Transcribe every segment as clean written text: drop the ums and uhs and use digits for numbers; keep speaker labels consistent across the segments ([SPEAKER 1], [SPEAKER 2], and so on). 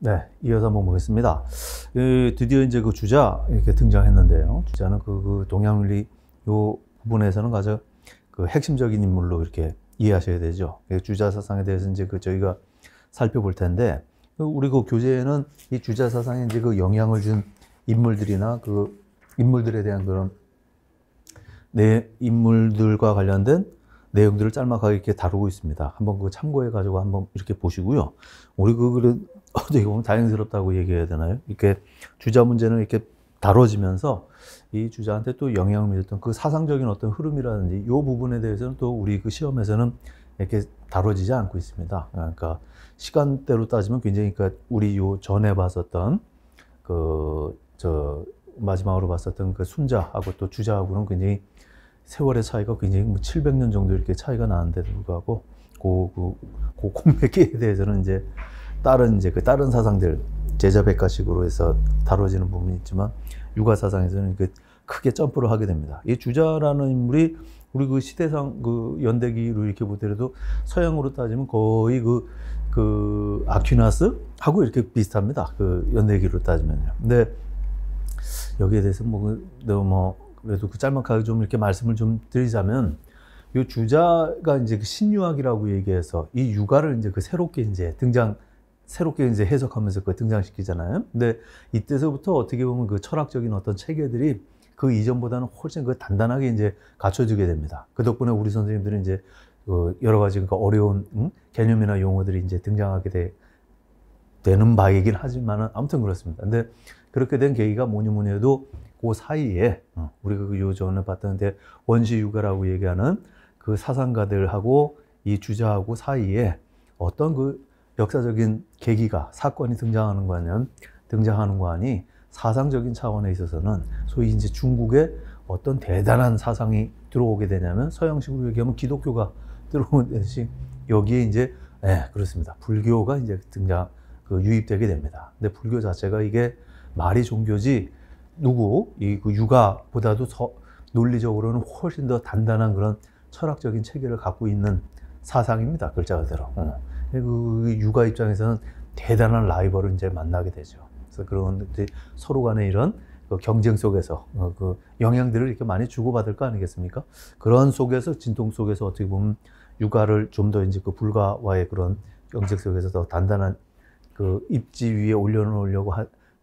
[SPEAKER 1] 네, 이어서 한번 보겠습니다. 드디어 이제 그 주자 이렇게 등장했는데요. 주자는 그 동양윤리 요 부분에서는 가장 그 핵심적인 인물로 이렇게 이해하셔야 되죠. 주자 사상에 대해서 이제 그 저희가 살펴볼 텐데, 우리 그 교재에는 이 주자 사상에 이제 그 영향을 준 인물들이나 그 인물들에 대한 그런 인물들과 관련된 내용들을 짤막하게 이렇게 다루고 있습니다. 한번 그 참고해 가지고 한번 이렇게 보시고요. 우리 그거를 어떻게 보면 다행스럽다고 얘기해야 되나요? 이렇게 주자 문제는 이렇게 다뤄지면서 이 주자한테 또 영향을 미쳤던 그 사상적인 어떤 흐름이라든지 이 부분에 대해서는 또 우리 그 시험에서는 이렇게 다뤄지지 않고 있습니다. 그러니까 시간대로 따지면 굉장히 그러니까 우리 요 전에 봤었던 마지막으로 봤었던 그 순자하고 또 주자하고는 굉장히 세월의 차이가 굉장히 700년 정도 이렇게 차이가 나는데도 불구하고 그 공백기에 대해서는 이제 다른 사상들 제자백가식으로 해서 다뤄지는 부분이 있지만 유가 사상에서는 크게 점프를 하게 됩니다. 이 주자라는 인물이 우리 그 시대상 그 연대기로 이렇게 보더라도 서양으로 따지면 거의 그 아퀴나스하고 이렇게 비슷합니다. 그 연대기로 따지면요. 근데 여기에 대해서 그래도 그 짤막하게 좀 이렇게 말씀을 좀 드리자면, 이 주자가 이제 그 신유학이라고 얘기해서 이 유가를 이제 그 새롭게 이제 해석하면서 그 등장시키잖아요. 근데 이때서부터 어떻게 보면 그 철학적인 어떤 체계들이 그 이전보다는 훨씬 그 단단하게 이제 갖춰지게 됩니다. 그 덕분에 우리 선생님들은 이제 그 여러 가지 그 어려운 개념이나 용어들이 이제 등장하게 되는 바이긴 하지만은 아무튼 그렇습니다. 근데 그렇게 된 계기가 뭐니 해도 그 사이에 우리가 그 요전에 봤던데 원시유가라고 얘기하는 그 사상가들하고 이 주자하고 사이에 어떤 그 역사적인 계기가 사건이 등장하는 거 아니 사상적인 차원에 있어서는 소위 이제 중국에 어떤 대단한 사상이 들어오게 되냐면 서양식으로 얘기하면 기독교가 들어오듯이 여기에 이제 그렇습니다. 불교가 이제 유입되게 됩니다. 근데 불교 자체가 이게 말이 종교지 그 유가보다도 논리적으로는 훨씬 더 단단한 그런 철학적인 체계를 갖고 있는 사상입니다. 글자 그대로. 그 유가 입장에서는 대단한 라이벌을 이제 만나게 되죠. 그래서 그런 서로 간의 이런 그 경쟁 속에서 그 영향들을 이렇게 많이 주고받을 거 아니겠습니까? 그런 속에서 진통 속에서 어떻게 보면 유가를 좀 더 이제 그 불가와의 그런 경쟁 속에서 더 단단한 그 입지 위에 올려놓으려고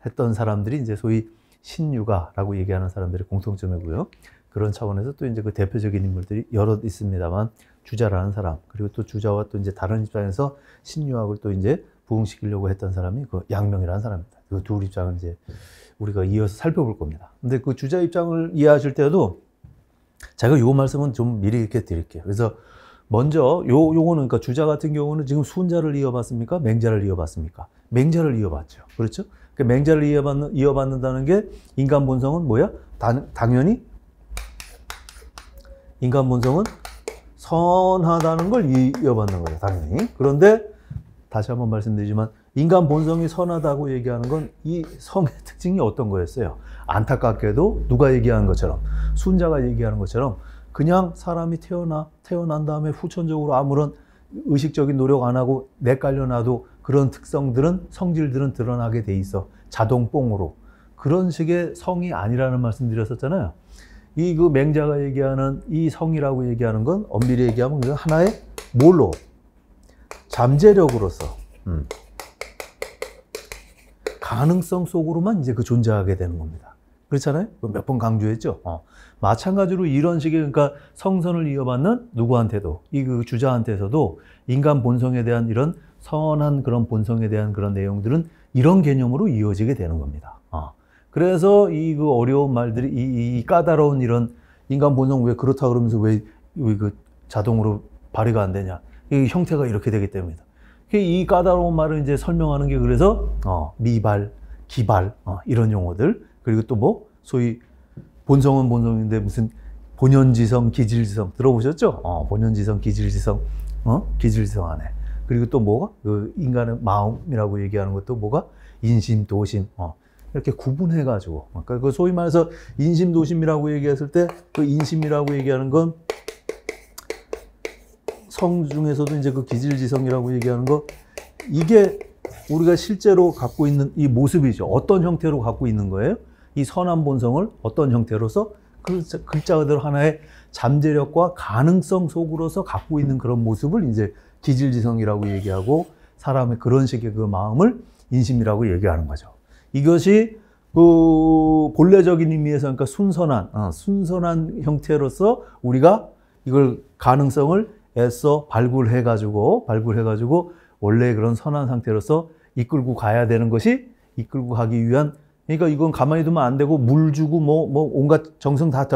[SPEAKER 1] 했던 사람들이 이제 소위 신유가라고 얘기하는 사람들의 공통점이고요. 그런 차원에서 또 이제 그 대표적인 인물들이 여럿 있습니다만 주자라는 사람, 그리고 또 주자와 또 이제 다른 입장에서 신유학을 또 이제 부흥시키려고 했던 사람이 그 양명이라는 사람입니다. 그 둘 입장을 이제 우리가 이어서 살펴볼 겁니다. 근데 그 주자 입장을 이해하실 때도 제가 요 말씀은 좀 미리 이렇게 드릴게요. 그래서 먼저 요거는 그러니까 주자 같은 경우는 지금 순자를 이어봤습니까? 맹자를 이어봤습니까? 맹자를 이어봤죠. 그렇죠? 그 맹자를 이어받는다는 게 인간 본성은 뭐야? 당연히 인간 본성은 선하다는 걸 이어받는 거예요. 당연히. 그런데 다시 한번 말씀드리지만 인간 본성이 선하다고 얘기하는 건 이 성의 특징이 어떤 거였어요? 안타깝게도 누가 얘기하는 것처럼 순자가 얘기하는 것처럼 그냥 사람이 태어난 다음에 후천적으로 아무런 의식적인 노력 안 하고 내깔려놔도 그런 성질들은 드러나게 돼 있어. 자동뽕으로. 그런 식의 성이 아니라는 말씀 드렸었잖아요. 그 맹자가 얘기하는 이 성이라고 얘기하는 건 엄밀히 얘기하면 그냥 하나의 뭘로? 잠재력으로서. 가능성 속으로만 이제 그 존재하게 되는 겁니다. 그렇잖아요? 몇 번 강조했죠? 마찬가지로 이런 식의 그러니까 성선을 이어받는 누구한테도 그 주자한테서도 인간 본성에 대한 이런 선한 그런 본성에 대한 그런 내용들은 이런 개념으로 이어지게 되는 겁니다. 그래서 그 어려운 말들이 이 까다로운 이런 인간 본성 왜 그렇다 그러면서 왜 그 자동으로 발휘가 안 되냐? 이 형태가 이렇게 되기 때문이다. 이 까다로운 말을 이제 설명하는 게 그래서 미발, 기발 이런 용어들, 그리고 또 소위 본성은 본성인데 무슨 본연지성, 기질지성 들어보셨죠? 본연지성, 기질지성, 기질지성 안에. 그리고 또 그 인간의 마음이라고 얘기하는 것도 인심, 도심, 이렇게 구분해가지고. 그러니까 그 소위 말해서 인심, 도심이라고 얘기했을 때 그 인심이라고 얘기하는 건 성 중에서도 이제 그 기질지성이라고 얘기하는 거, 이게 우리가 실제로 갖고 있는 이 모습이죠. 어떤 형태로 갖고 있는 거예요? 이 선한 본성을 어떤 형태로서 글자 그대로 하나의 잠재력과 가능성 속으로서 갖고 있는 그런 모습을 이제 기질지성이라고 얘기하고 사람의 그런 식의 그 마음을 인심이라고 얘기하는 거죠. 이것이 그 본래적인 의미에서 그러니까 순선한 형태로서 우리가 이걸 가능성을 애써 발굴해가지고 원래 그런 선한 상태로서 이끌고 가야 되는 것이 이끌고 가기 위한 그러니까 이건 가만히 두면 안 되고 물 주고 뭐 온갖 정성 다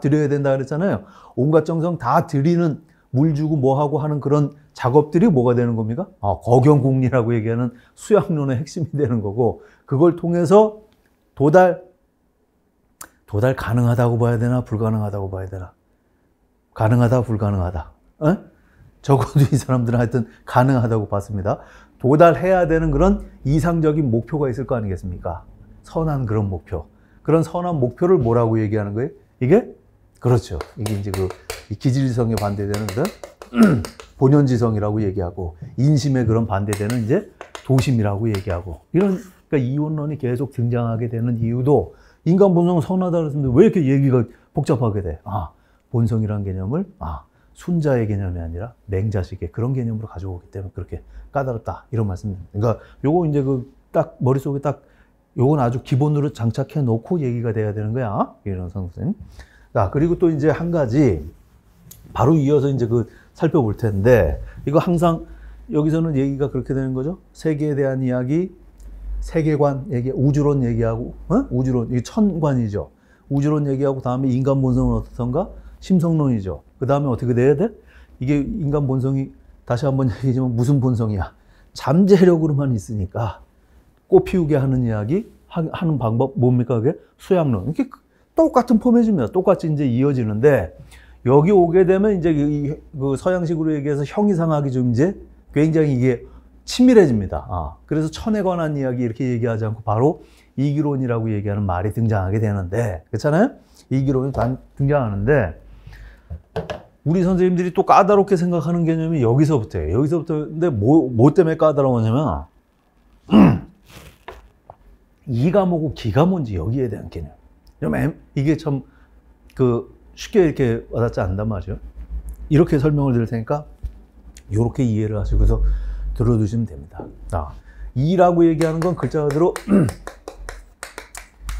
[SPEAKER 1] 드려야 된다 그랬잖아요. 온갖 정성 다 드리는 물 주고 뭐 하고 하는 그런 작업들이 뭐가 되는 겁니까? 거경궁리라고 얘기하는 수양론의 핵심이 되는 거고 그걸 통해서 도달 가능하다고 봐야 되나 불가능하다고 봐야 되나? 가능하다 불가능하다. 적어도 이 사람들은 하여튼 가능하다고 봤습니다. 도달해야 되는 그런 이상적인 목표가 있을 거 아니겠습니까? 선한 그런 목표. 그런 선한 목표를 뭐라고 얘기하는 거예요? 이게? 그렇죠. 이게 이제 그 기질지성에 반대되는 그런 본연지성이라고 얘기하고 인심에 그런 반대되는 이제 도심이라고 얘기하고 이런 그러니까 이원론이 계속 등장하게 되는 이유도 인간 본성은 선하다 그랬는데 왜 이렇게 얘기가 복잡하게 돼? 본성이란 개념을 순자의 개념이 아니라 맹자식의 그런 개념으로 가져오기 때문에 그렇게 까다롭다 이런 말씀입니다. 그러니까 요거 이제 그 딱 머릿속에 딱 요건 아주 기본으로 장착해 놓고 얘기가 돼야 되는 거야. 이런 선생님. 자, 그리고 또 이제 한 가지 바로 이어서 이제 그 살펴볼 텐데 이거 항상 여기서는 얘기가 그렇게 되는 거죠. 세계에 대한 이야기, 세계관 얘기, 우주론 얘기하고 우주론 이게 천관이죠. 우주론 얘기하고 다음에 인간 본성은 어떻던가? 심성론이죠. 그 다음에 어떻게 돼야 돼? 이게 인간 본성이 다시 한번 얘기하지만 무슨 본성이야? 잠재력으로만 있으니까 꽃 피우게 하는 이야기 하는 방법 뭡니까? 그게 수양론. 이렇게 똑같은 포맷입니다. 똑같이 이제 이어지는데 여기 오게 되면 이제 그 서양식으로 얘기해서 형이상학이 좀 이제 굉장히 이게 치밀해집니다. 그래서 천에 관한 이야기 이렇게 얘기하지 않고 바로 이기론이라고 얘기하는 말이 등장하게 되는데 그렇잖아요? 이기론이 등장하는데 우리 선생님들이 또 까다롭게 생각하는 개념이 여기서부터예요. 여기서부터 근데 뭐 때문에 까다로우냐면 이가 뭐고 기가 뭔지 여기에 대한 개념. 이게 참 그 쉽게 이렇게 와닿지 않단 말이죠. 이렇게 설명을 드릴 테니까 이렇게 이해를 하시고서 들어두시면 됩니다. 이라고 얘기하는 건 글자 그대로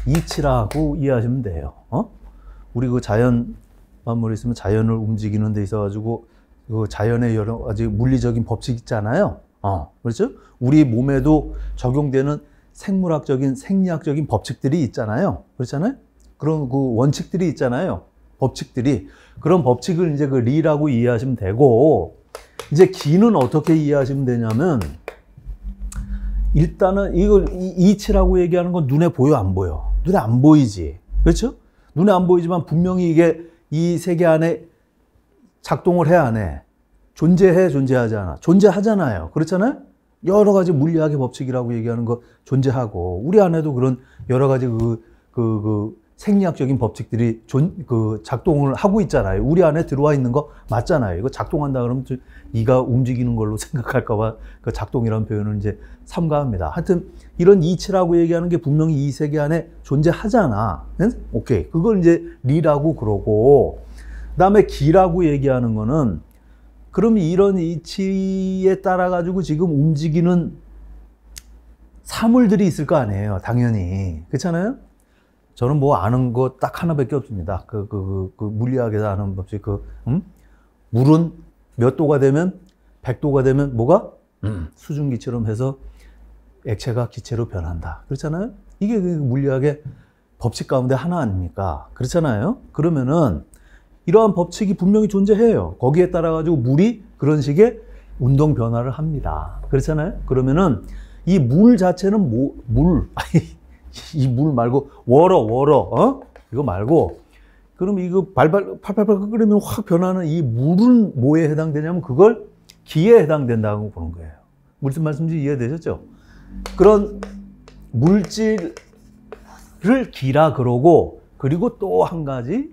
[SPEAKER 1] 이치라고 이해하시면 돼요. 우리 그 자연 만물이 있으면 자연을 움직이는 데 있어가지고 그 자연의 여러 가지 물리적인 법칙 있잖아요. 그렇죠? 우리 몸에도 적용되는 생물학적인 생리학적인 법칙들이 있잖아요. 그렇잖아요? 그런 그 원칙들이 있잖아요. 법칙들이. 그런 법칙을 이제 그 리라고 이해하시면 되고, 이제 기는 어떻게 이해하시면 되냐면, 일단은 이걸 이치라고 얘기하는 건 눈에 보여, 안 보여? 눈에 안 보이지. 그렇죠? 눈에 안 보이지만 분명히 이게 이 세계 안에 작동을 해, 안 해? 존재해, 존재하지 않아? 존재하잖아요. 그렇잖아요? 여러 가지 물리학의 법칙이라고 얘기하는 거 존재하고, 우리 안에도 그런 여러 가지 생리학적인 법칙들이 작동을 하고 있잖아요. 우리 안에 들어와 있는 거 맞잖아요. 이거 작동한다 그러면 이가 움직이는 걸로 생각할까봐 그 작동이라는 표현을 이제 삼가합니다. 하여튼 이런 이치라고 얘기하는 게 분명히 이 세계 안에 존재하잖아. 오케이. 그걸 이제 리라고 그러고, 그 다음에 기라고 얘기하는 거는 그럼 이런 이치에 따라 가지고 지금 움직이는 사물들이 있을 거 아니에요. 당연히. 그렇잖아요? 저는 뭐 아는 거 딱 하나밖에 없습니다. 그 물리학에서 아는 법칙, 물은 몇 도가 되면, 100도가 되면 뭐가? 수증기처럼 해서 액체가 기체로 변한다. 그렇잖아요? 이게 그 물리학의 법칙 가운데 하나 아닙니까? 그렇잖아요? 그러면은 이러한 법칙이 분명히 존재해요. 거기에 따라가지고 물이 그런 식의 운동 변화를 합니다. 그렇잖아요? 그러면은 이 물 자체는 이 물 말고 워러 이거 말고 그럼 이거 팔팔 끓이면 확 변하는 이 물은 뭐에 해당되냐면 그걸 기에 해당된다고 보는 거예요. 무슨 말씀인지 이해되셨죠? 그런 물질을 기라 그러고, 그리고 또 한 가지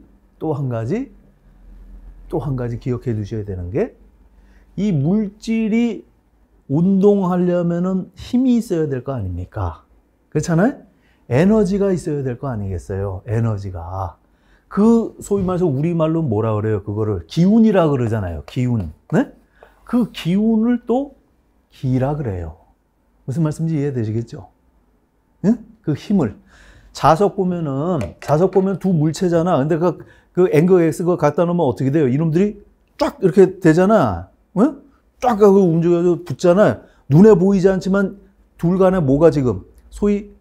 [SPEAKER 1] 기억해 두셔야 되는 게, 이 물질이 운동하려면은 힘이 있어야 될 거 아닙니까? 그렇잖아요? 에너지가 있어야 될 거 아니겠어요? 에너지가. 그 소위 말해서 우리말로 뭐라 그래요? 그거를 기운이라 그러잖아요. 기운. 네? 그 기운을 또 기라 그래요. 무슨 말씀인지 이해되시겠죠? 응? 그 힘을. 자석 보면 두 물체잖아. 근데 그 N과 X 그 갖다 놓으면 어떻게 돼요? 이놈들이 쫙 이렇게 되잖아. 응? 쫙 하고 움직여서 붙잖아. 눈에 보이지 않지만 둘 간에 뭐가 지금 소위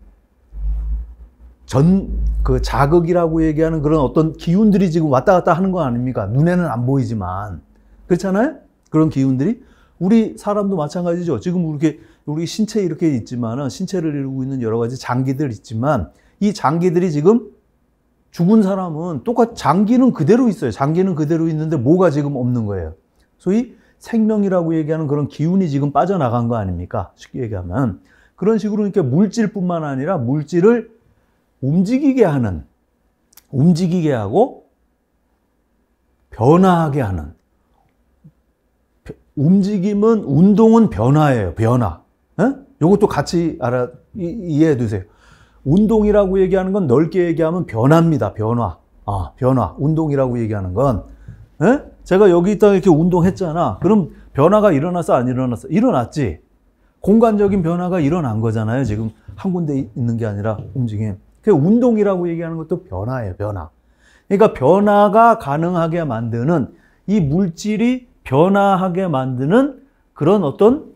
[SPEAKER 1] 그 자극이라고 얘기하는 그런 어떤 기운들이 지금 왔다 갔다 하는 거 아닙니까? 눈에는 안 보이지만. 그렇잖아요? 그런 기운들이. 우리 사람도 마찬가지죠. 지금 우리 신체 이렇게 있지만은, 신체를 이루고 있는 여러 가지 장기들 있지만, 이 장기들이 지금 죽은 사람은 똑같이 장기는 그대로 있어요. 장기는 그대로 있는데 뭐가 지금 없는 거예요. 소위 생명이라고 얘기하는 그런 기운이 지금 빠져나간 거 아닙니까? 쉽게 얘기하면. 그런 식으로 이렇게 물질뿐만 아니라 물질을 움직이게 하고 변화하게 하는. 움직임은, 운동은 변화예요. 변화. 이것도 같이 이해해 두세요. 운동이라고 얘기하는 건 넓게 얘기하면 변화입니다. 변화. 변화. 운동이라고 얘기하는 건. 제가 여기 있다가 이렇게 운동했잖아. 그럼 변화가 일어났어? 안 일어났어? 일어났지. 공간적인 변화가 일어난 거잖아요. 지금 한 군데 있는 게 아니라 움직임. 그 운동이라고 얘기하는 것도 변화예요. 변화. 그러니까 변화가 가능하게 만드는, 이 물질이 변화하게 만드는 그런 어떤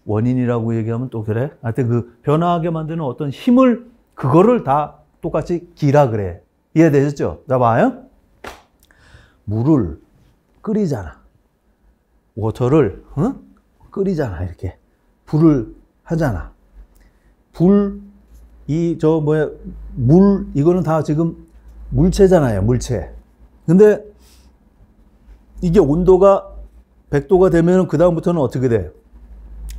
[SPEAKER 1] 원인이라고 얘기하면 또 그래. 하여튼 그 변화하게 만드는 어떤 힘을, 그거를 다 똑같이 기라 그래. 이해되셨죠? 자, 봐요. 물을 끓이잖아. 워터를 끓이잖아. 이렇게 불을 하잖아. 물, 이거는 다 지금 물체잖아요. 물체. 근데 이게 온도가 100도가 되면 그 다음부터는 어떻게 돼?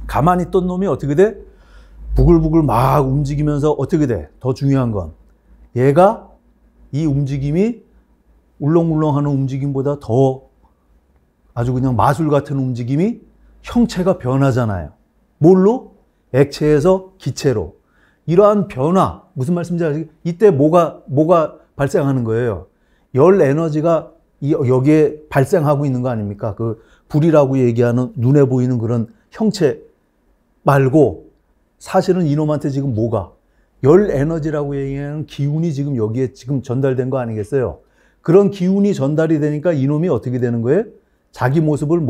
[SPEAKER 1] 가만히 있던 놈이 어떻게 돼? 부글부글 막 움직이면서 어떻게 돼? 더 중요한 건 얘가, 이 움직임이 울렁울렁하는 움직임보다 더 아주 그냥 마술 같은 움직임이 형체가 변하잖아요. 뭘로? 액체에서 기체로. 이러한 변화, 무슨 말씀인지 아시죠? 이때 뭐가 발생하는 거예요? 열 에너지가 여기에 발생하고 있는 거 아닙니까? 그 불이라고 얘기하는 눈에 보이는 그런 형체 말고 사실은 이놈한테 지금 열 에너지라고 얘기하는 기운이 지금 여기에 지금 전달된 거 아니겠어요? 그런 기운이 전달이 되니까 이놈이 어떻게 되는 거예요? 자기 모습을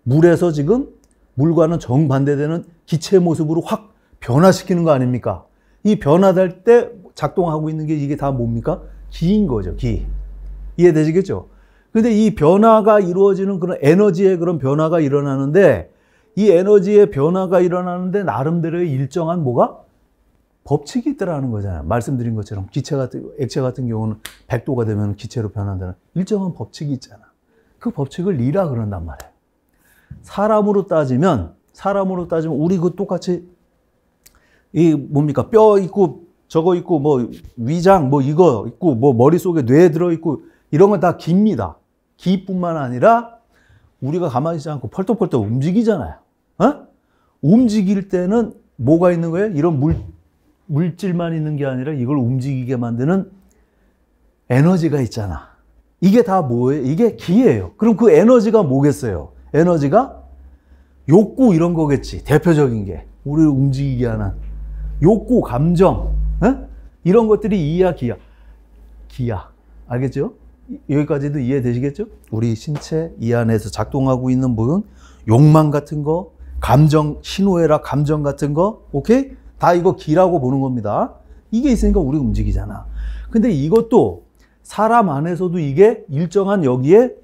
[SPEAKER 1] 물에서 지금 물과는 정반대되는 기체 모습으로 확 변화시키는 거 아닙니까? 이 변화될 때 작동하고 있는 게 이게 다 뭡니까? 기인 거죠, 기. 이해되시겠죠? 근데 이 변화가 이루어지는 그런 에너지의 그런 변화가 일어나는데, 이 에너지의 변화가 일어나는데 나름대로의 일정한 법칙이 있더라는 거잖아요. 말씀드린 것처럼 액체 같은 경우는 100도가 되면 기체로 변한다는 일정한 법칙이 있잖아. 그 법칙을 리라 그런단 말이에요. 사람으로 따지면 우리 그 똑같이 뼈 있고 저거 있고 위장 이거 있고 머릿속에 뇌 들어 있고 이런 건 다 기입니다. 기뿐만 아니라 우리가 가만히 있지 않고 펄떡펄떡 움직이잖아요. 움직일 때는 뭐가 있는 거예요? 이런 물질만 있는 게 아니라 이걸 움직이게 만드는 에너지가 있잖아. 이게 다 뭐예요? 이게 기예요. 그럼 그 에너지가 뭐겠어요? 에너지가 욕구 이런 거겠지. 대표적인 게. 우리를 움직이게 하는 욕구, 감정, 이런 것들이 이야, 기야. 기야. 알겠죠? 여기까지도 이해되시겠죠? 우리 신체 이 안에서 작동하고 있는 부분, 욕망 같은 거, 감정, 신호해라 감정 같은 거, 오케이? 다 이거 기라고 보는 겁니다. 이게 있으니까 우리 움직이잖아. 근데 이것도 사람 안에서도 이게 일정한 여기에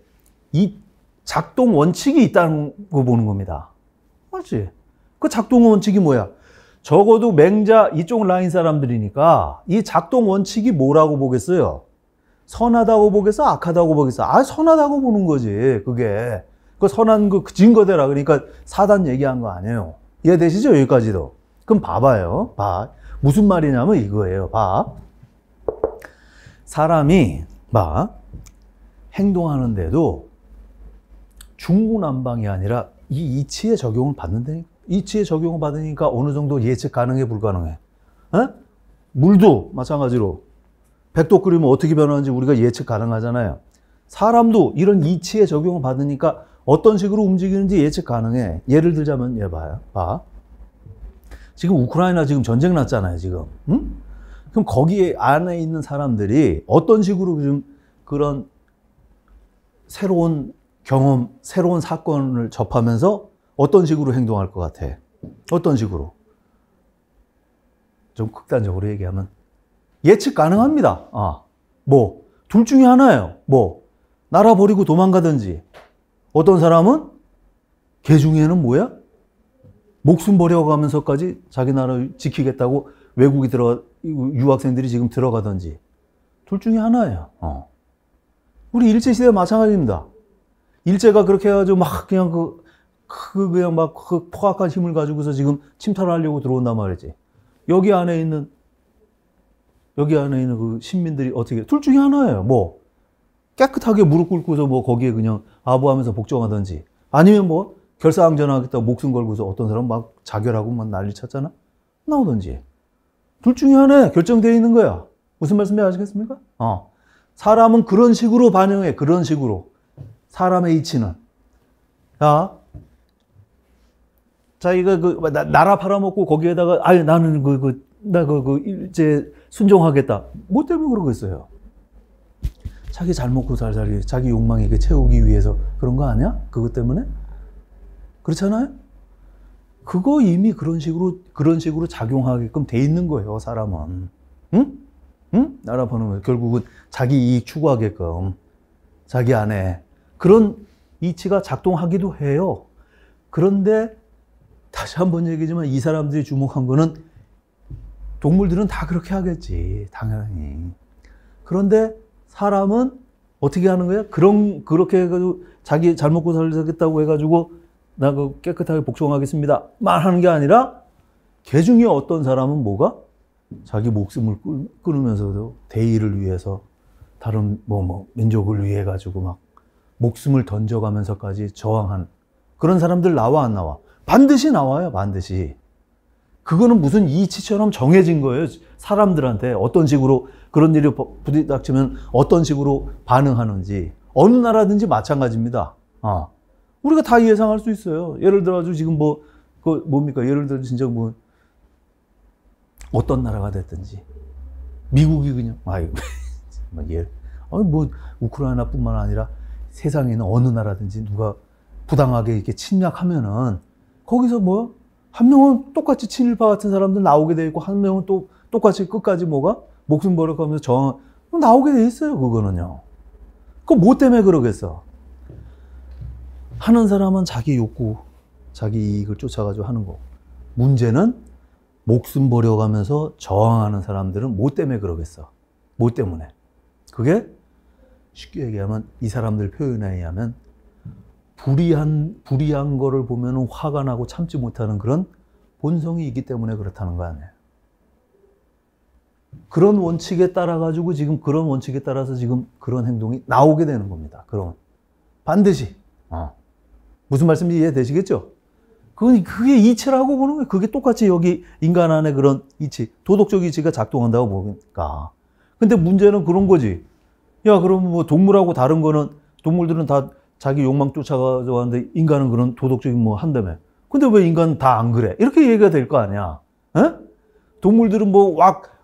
[SPEAKER 1] 이 작동 원칙이 있다는 거 보는 겁니다. 맞지? 그 작동 원칙이 뭐야? 적어도 맹자 이쪽 라인 사람들이니까 이 작동 원칙이 뭐라고 보겠어요? 선하다고 보겠어? 악하다고 보겠어? 선하다고 보는 거지, 그게. 그 선한 그 증거대라. 그러니까 사단 얘기한 거 아니에요. 이해되시죠? 여기까지도. 그럼 봐봐요. 무슨 말이냐면 이거예요. 사람이 행동하는데도 중구난방이 아니라 이 이치에 적용을 받는다니까. 이치에 적용을 받으니까 어느 정도 예측 가능해, 불가능해? 에? 물도 마찬가지로 100도 끓이면 어떻게 변하는지 우리가 예측 가능하잖아요. 사람도 이런 이치에 적용을 받으니까 어떤 식으로 움직이는지 예측 가능해. 예를 들자면 얘 봐요. 봐. 지금 우크라이나 지금 전쟁 났잖아요, 지금. 응? 그럼 거기 안에 있는 사람들이 어떤 식으로 좀 그런 새로운 경험, 새로운 사건을 접하면서 어떤 식으로 행동할 것 같아? 어떤 식으로? 좀 극단적으로 얘기하면 예측 가능합니다. 뭐, 둘 중에 하나예요. 뭐, 나라 버리고 도망가든지. 어떤 사람은 걔 중에는 뭐야? 목숨 버려가면서까지 자기 나라를 지키겠다고 외국에 유학생들이 지금 들어가든지. 둘 중에 하나예요. 우리 일제시대 마찬가지입니다. 일제가 그렇게 해가지고 막 그냥 그냥 막 그 포악한 힘을 가지고서 지금 침탈하려고 들어온단 말이지. 여기 안에 있는 그 신민들이 어떻게, 둘 중에 하나예요. 뭐, 깨끗하게 무릎 꿇고서 뭐 거기에 그냥 아부하면서 복종하든지, 아니면 뭐, 결사항전하겠다고 목숨 걸고서 어떤 사람 막 자결하고 막 난리 쳤잖아? 나오든지. 둘 중에 하나에 결정되어 있는 거야. 무슨 말씀인지 아시겠습니까? 사람은 그런 식으로 반영해. 그런 식으로. 사람의 이치는. 자기가 나라 팔아먹고 거기에다가, 나는 일제 순종하겠다. 뭐 때문에 그러겠어요? 자기 잘 먹고 잘 살기, 자기 욕망에 채우기 위해서 그런 거 아니야? 그것 때문에? 그렇잖아요? 그거 이미 그런 식으로 작용하게끔 돼 있는 거예요, 사람은. 응? 나라 버는 거. 결국은 자기 이익 추구하게끔, 자기 안에. 그런 이치가 작동하기도 해요. 그런데, 다시 한번 얘기지만 이 사람들이 주목한 거는 동물들은 다 그렇게 하겠지, 당연히. 그런데 사람은 어떻게 하는 거야? 그렇게 해가지고 자기 잘 먹고 살겠다고 해가지고 나 깨끗하게 복종하겠습니다 말하는 게 아니라, 개 중에 어떤 사람은 뭐가? 자기 목숨을 끊으면서도 대의를 위해서 다른 민족을 위해 가지고 막 목숨을 던져가면서까지 저항한 그런 사람들 나와 안 나와? 반드시 나와요, 반드시. 그거는 무슨 이치처럼 정해진 거예요. 사람들한테 어떤 식으로 그런 일이 부딪히면 어떤 식으로 반응하는지. 어느 나라든지 마찬가지입니다. 우리가 다 예상할 수 있어요. 예를 들어가지고 지금 뭡니까? 예를 들어 진짜 어떤 나라가 됐든지. 미국이 그냥, 우크라이나뿐만 아니라 세상에 있는 어느 나라든지 누가 부당하게 이렇게 침략하면은 거기서 한 명은 똑같이 친일파 같은 사람들 나오게 돼 있고, 한 명은 또 똑같이 끝까지 목숨 버려가면서 저항, 나오게 돼 있어요, 그거는요. 그거 뭐 때문에 그러겠어? 하는 사람은 자기 욕구, 자기 이익을 쫓아가지고 하는 거. 문제는 목숨 버려가면서 저항하는 사람들은 뭐 때문에 그러겠어? 뭐 때문에? 그게 쉽게 얘기하면 이 사람들 표현에 의하면 불의한 거를 보면 화가 나고 참지 못하는 그런 본성이 있기 때문에 그렇다는 거 아니에요. 그런 원칙에 따라가지고 지금 그런 원칙에 따라서 지금 그런 행동이 나오게 되는 겁니다. 그럼 반드시. 무슨 말씀인지 이해되시겠죠? 그게 이치라고 보는 거예요. 그게 똑같이 여기 인간 안에 그런 이치, 도덕적 이치가 작동한다고 보니까. 근데 문제는 그런 거지. 야, 그럼 동물하고 다른 거는, 동물들은 다 자기 욕망 쫓아가서 하는데 인간은 그런 도덕적인 한다며. 근데 왜 인간은 다 안 그래? 이렇게 얘기가 될 거 아니야. 에? 동물들은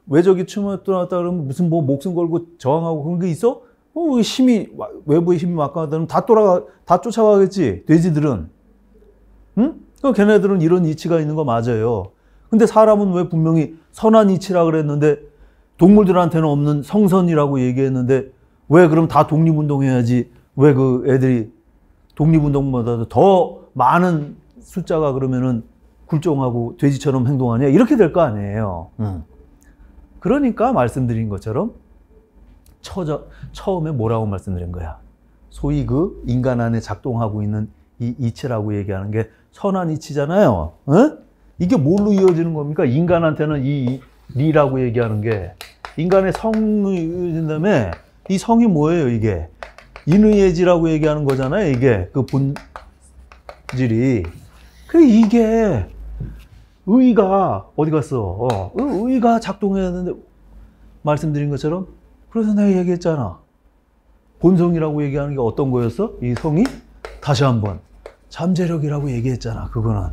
[SPEAKER 1] 외적이 쳐들어왔다 그러면 무슨 목숨 걸고 저항하고 그런 게 있어? 외부의 힘이 막강하다면 다 쫓아가겠지, 돼지들은. 응? 걔네들은 이런 이치가 있는 거 맞아요. 근데 사람은 왜 분명히 선한 이치라 그랬는데, 동물들한테는 없는 성선이라고 얘기했는데, 왜 그럼 다 독립운동해야지? 왜 애들이 독립운동보다도 더 많은 숫자가 그러면은 굴종하고 돼지처럼 행동하냐? 이렇게 될 거 아니에요. 그러니까 말씀드린 것처럼 처음에 뭐라고 말씀드린 거야? 소위 인간 안에 작동하고 있는 이 이치라고 얘기하는 게 선한 이치잖아요. 이게 뭘로 이어지는 겁니까? 인간한테는 이 리라고 얘기하는 게 인간의 성이 이어진 다음에 이 성이 뭐예요, 이게? 인의예지라고 얘기하는 거잖아요. 이게 그 본질이. 그 이게 의가 어디 갔어? 의가 작동해야 되는데 말씀드린 것처럼 그래서 내가 얘기했잖아. 본성이라고 얘기하는 게 어떤 거였어? 이 성이 다시 한번 잠재력이라고 얘기했잖아. 그거는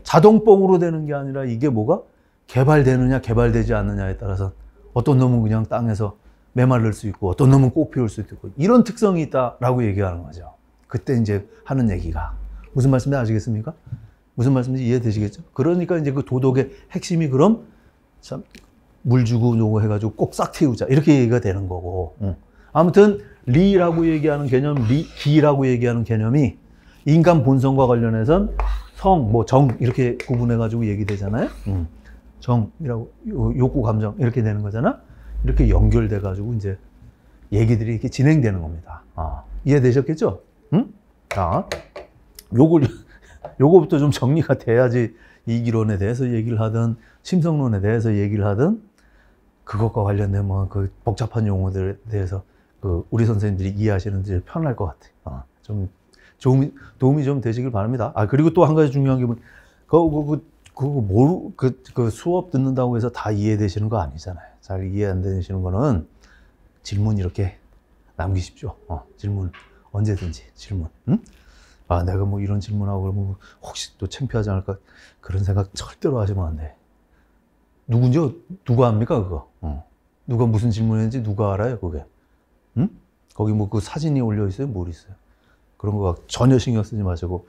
[SPEAKER 1] 자동뻥으로 되는 게 아니라 이게 뭐가 개발되느냐 개발되지 않느냐에 따라서 어떤 놈은 그냥 땅에서 메마를 수 있고 어떤 놈은 꽃 피울 수 있고 이런 특성이 있다라고 얘기하는 거죠. 그때 이제 하는 얘기가 무슨 말씀인지 아시겠습니까? 무슨 말씀인지 이해되시겠죠? 그러니까 이제 그 도덕의 핵심이 그럼 참 물 주고 요거 해가지고 꼭 싹 틔우자 이렇게 얘기가 되는 거고. 아무튼 리라고 얘기하는 개념, 기라고 얘기하는 개념이 인간 본성과 관련해선 성, 뭐 정 이렇게 구분해가지고 얘기되잖아요. 정이라고 욕구, 감정 이렇게 되는 거잖아. 이렇게 연결돼가지고 이제 얘기들이 이렇게 진행되는 겁니다. 이해되셨겠죠? 응? 요거부터 좀 정리가 돼야지 이기론에 대해서 얘기를 하든 심성론에 대해서 얘기를 하든 그것과 관련된 뭐 그 복잡한 용어들에 대해서 그 우리 선생님들이 이해하시는데 편할 것 같아요. 좀 도움이 좀 되시길 바랍니다. 그리고 또 한 가지 중요한 게 그 수업 듣는다고 해서 다 이해되시는 거 아니잖아요. 잘 이해 안 되시는 거는 질문 이렇게 남기십시오. 질문 언제든지 질문. 응? 내가 뭐 이런 질문하고 그러면 혹시 또 창피하지 않을까 그런 생각 절대로 하시면 안 돼. 누군지 누가 압니까 그거? 누가 무슨 질문했는지 누가 알아요 그게? 응? 거기 뭐 그 사진이 올려 있어요? 뭘 있어요? 그런 거 전혀 신경 쓰지 마시고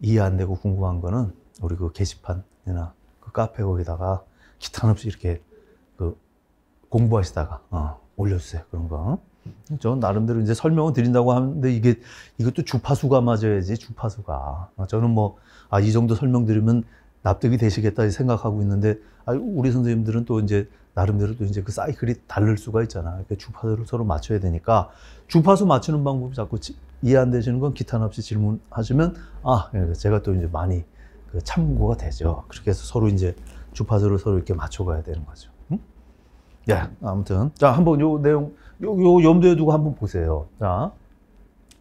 [SPEAKER 1] 이해 안 되고 궁금한 거는 우리 그 게시판이나 그 카페 거기다가 기탄 없이 이렇게 그 공부하시다가 올려주세요. 그런 거. 저 나름대로 이제 설명을 드린다고 하는데 이것도 주파수가 맞아야지 주파수가. 저는 뭐 이 정도 설명드리면 납득이 되시겠다 생각하고 있는데 우리 선생님들은 또 이제 나름대로 또 이제 그 사이클이 다를 수가 있잖아. 그러니까 주파수를 서로 맞춰야 되니까 주파수 맞추는 방법이 자꾸 이해 안 되시는 건 기탄 없이 질문하시면 제가 또 이제 많이 그 참고가 되죠. 그렇게 해서 서로 이제 주파수를 서로 이렇게 맞춰가야 되는 거죠. 응? 아무튼 자 한번 요 내용 요 염두에 두고 한번 보세요. 자,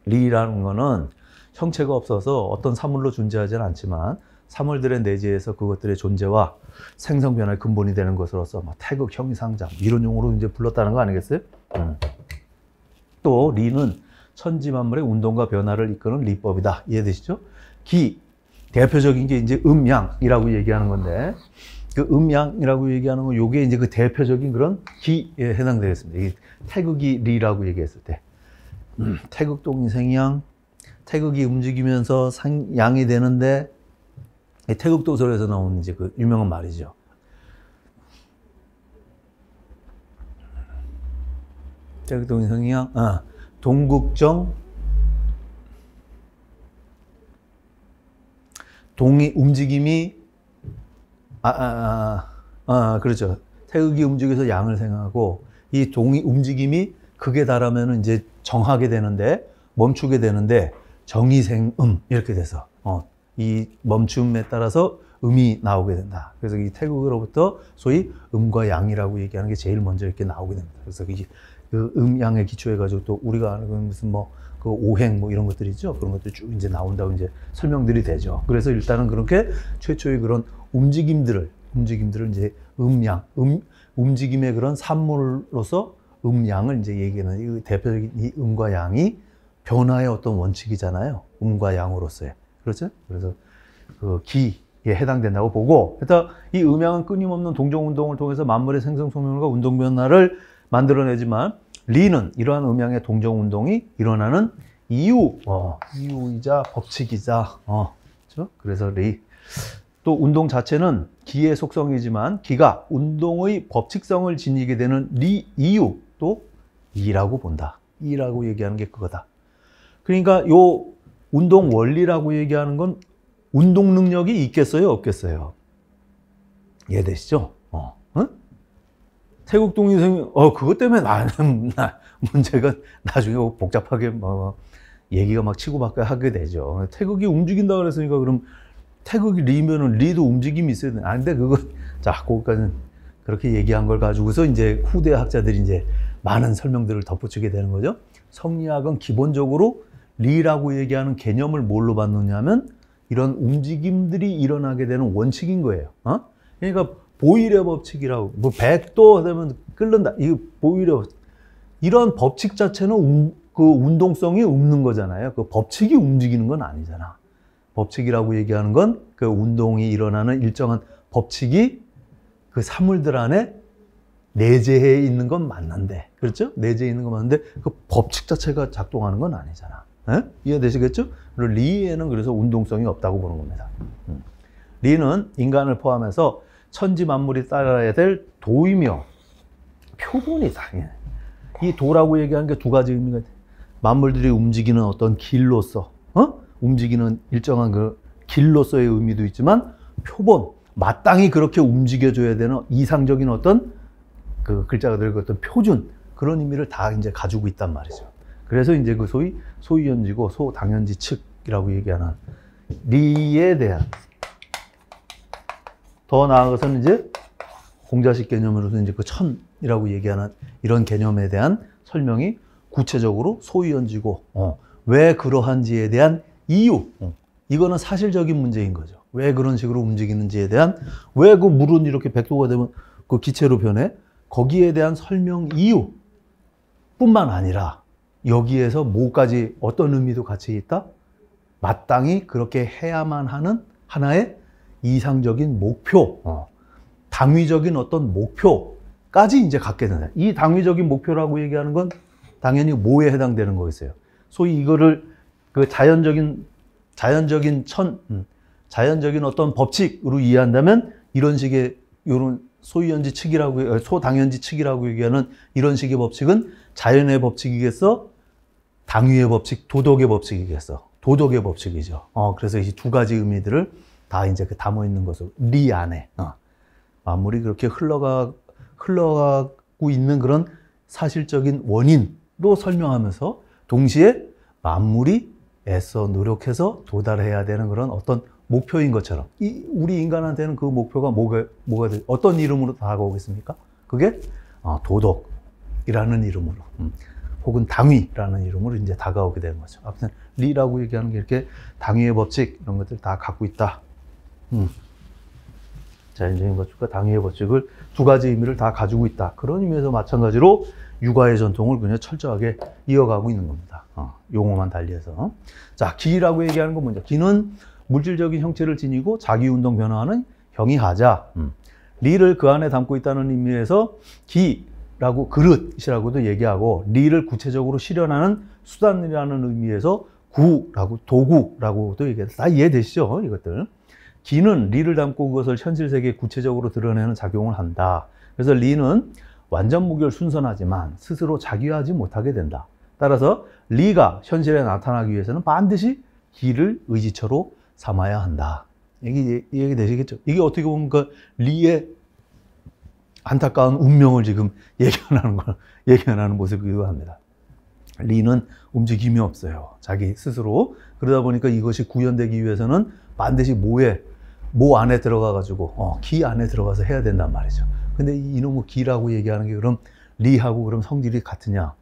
[SPEAKER 1] 리라는 거는 형체가 없어서 어떤 사물로 존재하지는 않지만 사물들의 내재에서 그것들의 존재와 생성 변화의 근본이 되는 것으로서 태극, 형상장 이런 용어로 이제 불렀다는 거 아니겠어요? 또 리는 천지 만물의 운동과 변화를 이끄는 리법이다. 이해되시죠? 기 대표적인 게 이제 음양이라고 얘기하는 건데 그 음양이라고 얘기하는 거 요게 이제 그 대표적인 그런 기에 해당되겠습니다. 이게 태극이 리라고 얘기했을 때 태극동이 생양 태극이 움직이면서 양이 되는데 태극도설에서 나오는 이제 그 유명한 말이죠. 태극동이 생양 동극정 동이 움직임이 그렇죠. 태극이 움직여서 양을 생하고 이 동이 움직임이 극에 달하면 이제 정하게 되는데 멈추게 되는데 정이생음 이렇게 돼서 이 멈춤에 따라서 음이 나오게 된다. 그래서 이 태극으로부터 소위 음과 양이라고 얘기하는 게 제일 먼저 이렇게 나오게 됩니다. 그래서 그 음양에 기초해 가지고 또 우리가 아는 무슨 뭐 그 오행 뭐 이런 것들이 있죠. 그런 것들이 쭉 이제 나온다고 이제 설명들이 되죠. 그래서 일단은 그렇게 최초의 그런 움직임들을 이제 음양, 움직임의 그런 산물로서 음양을 이제 얘기하는 이 대표적인 이 음과 양이 변화의 어떤 원칙이잖아요. 음과 양으로서의. 그렇죠? 그래서 그 기에 해당된다고 보고, 일단 이 음양은 끊임없는 동종 운동을 통해서 만물의 생성 소멸과 운동 변화를 만들어내지만 리는 이러한 음양의 동종 운동이 일어나는 이유이자 법칙이자 그렇죠? 그래서 리. 또 운동 자체는 기의 속성이지만 기가 운동의 법칙성을 지니게 되는 이유 또 이라고 본다. 이라고 얘기하는 게 그거다. 그러니까 요 운동 원리라고 얘기하는 건 운동 능력이 있겠어요, 없겠어요? 이해되시죠? 응? 태극동이 그것 때문에 많은 문제가 나중에 복잡하게 얘기가 막 치고받고 하게 되죠. 태극이 움직인다 그랬으니까 그럼 태극이 리면은 리도 움직임이 있어야 돼. 근데 그거 거기까지는 그렇게 얘기한 걸 가지고서 이제 후대 학자들이 이제 많은 설명들을 덧붙이게 되는 거죠. 성리학은 기본적으로 리라고 얘기하는 개념을 뭘로 받느냐면 이런 움직임들이 일어나게 되는 원칙인 거예요. 그러니까 보일의 법칙이라고, 뭐 100도 되면 끓는다. 이거 보일의 법칙. 이런 법칙 자체는 그 운동성이 없는 거잖아요. 그 법칙이 움직이는 건 아니잖아. 법칙이라고 얘기하는 건 그 운동이 일어나는 일정한 법칙이 그 사물들 안에 내재해 있는 건 맞는데, 그렇죠? 내재해 있는 건 맞는데 그 법칙 자체가 작동하는 건 아니잖아. 이해되시겠죠? 리에는 그래서 운동성이 없다고 보는 겁니다. 리는 인간을 포함해서 천지 만물이 따라야 될 도이며 표본이다. 이 도라고 얘기하는 게 두 가지 의미가 돼. 만물들이 움직이는 어떤 길로서, 움직이는 일정한 그 길로서의 의미도 있지만 표본, 마땅히 그렇게 움직여줘야 되는 이상적인 어떤 그 글자가 들어가 어떤 표준, 그런 의미를 다 이제 가지고 있단 말이죠. 그래서 이제 그 소위 소유연지고 소당연지 측이라고 얘기하는 리에 대한, 더 나아가서는 이제 공자식 개념으로서 이제 그 천이라고 얘기하는 이런 개념에 대한 설명이 구체적으로 소유연지고, 왜 그러한지에 대한 이유, 이거는 사실적인 문제인 거죠. 왜 그런 식으로 움직이는지에 대한, 왜 그 물은 이렇게 100도가 되면 그 기체로 변해? 거기에 대한 설명 이유 뿐만 아니라 여기에서 뭐까지 어떤 의미도 같이 있다? 마땅히 그렇게 해야만 하는 하나의 이상적인 목표, 당위적인 어떤 목표까지 이제 갖게 된다. 이 당위적인 목표라고 얘기하는 건 당연히 뭐에 해당되는 거겠어요? 소위 이거를 그 자연적인 어떤 법칙으로 이해한다면 이런 식의 이런 소유연지 측이라고, 소당연지 측이라고 얘기하는 이런 식의 법칙은 자연의 법칙이겠어? 당위의 법칙, 도덕의 법칙이겠어? 도덕의 법칙이죠. 그래서 이 두 가지 의미들을 다 이제 담아 있는 것으로 리 안에 만물이 그렇게 흘러가고 있는 그런 사실적인 원인도 설명하면서 동시에 만물이 애써 노력해서 도달해야 되는 그런 어떤 목표인 것처럼, 우리 인간한테는 그 목표가 뭐가 어떤 이름으로 다가오겠습니까? 그게 도덕이라는 이름으로, 혹은 당위라는 이름으로 이제 다가오게 되는 거죠. 아무튼 리라고 얘기하는 게 이렇게 당위의 법칙 이런 것들 다 갖고 있다. 자연적인 법칙과 당위의 법칙을 두 가지 의미를 다 가지고 있다. 그런 의미에서 마찬가지로 육아의 전통을 그냥 철저하게 이어가고 있는 겁니다. 용어만 달리해서. 자, 기라고 얘기하는 건 뭐냐? 기는 물질적인 형체를 지니고 자기운동 변화하는 형이하자. 리를 그 안에 담고 있다는 의미에서 기라고 그릇이라고도 얘기하고, 리를 구체적으로 실현하는 수단이라는 의미에서 구라고, 도구라고도 얘기해요. 다 이해되시죠? 이것들. 기는 리를 담고 그것을 현실 세계에 구체적으로 드러내는 작용을 한다. 그래서 리는 완전 무결 순선하지만 스스로 자기화하지 못하게 된다. 따라서 리가 현실에 나타나기 위해서는 반드시 기를 의지처로 삼아야 한다. 얘기 되시겠죠? 이게 어떻게 보면 그 리의 안타까운 운명을 지금 예견하는 모습이기도 합니다. 리는 움직임이 없어요. 자기 스스로. 그러다 보니까 이것이 구현되기 위해서는 반드시 뭐 안에 들어가가지고, 기 안에 들어가서 해야 된단 말이죠. 근데 이놈의 기라고 얘기하는 게 그럼 리하고 그럼 성질이 같으냐?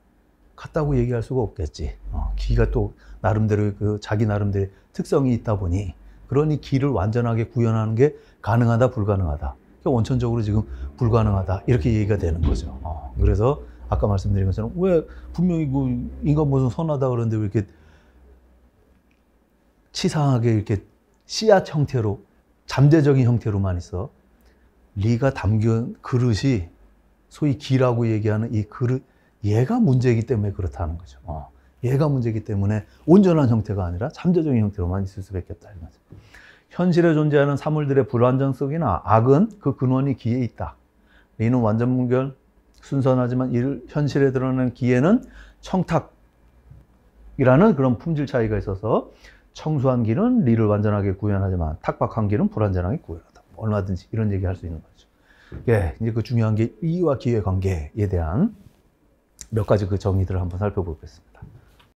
[SPEAKER 1] 같다고 얘기할 수가 없겠지. 기가 또 나름대로 자기 나름대로 특성이 있다 보니, 그러니 기를 완전하게 구현하는 게 가능하다, 불가능하다. 그러니까 원천적으로 지금 불가능하다, 이렇게 얘기가 되는 거죠. 그래서 아까 말씀드린 것처럼 왜 분명히 그 인간 모습 선하다 그러는데 왜 이렇게 치사하게 이렇게 씨앗 형태로, 잠재적인 형태로만 있어? 리가 담긴 그릇이 소위 기라고 얘기하는 이 그릇, 얘가 문제이기 때문에 그렇다는 거죠. 얘가 문제이기 때문에 온전한 형태가 아니라 잠재적인 형태로만 있을 수밖에 없다. 현실에 존재하는 사물들의 불완전성이나 악은 그 근원이 기에 있다. 리는 완전무결, 순선하지만 이를 현실에 드러나는 기에는 청탁이라는 그런 품질 차이가 있어서 청수한 기는 리를 완전하게 구현하지만 탁박한 기는 불완전하게 구현하다. 얼마든지 이런 얘기 할 수 있는 거죠. 예, 이제 그 중요한 게 이와 기의 관계에 대한 몇 가지 그 정의들을 한번 살펴보겠습니다.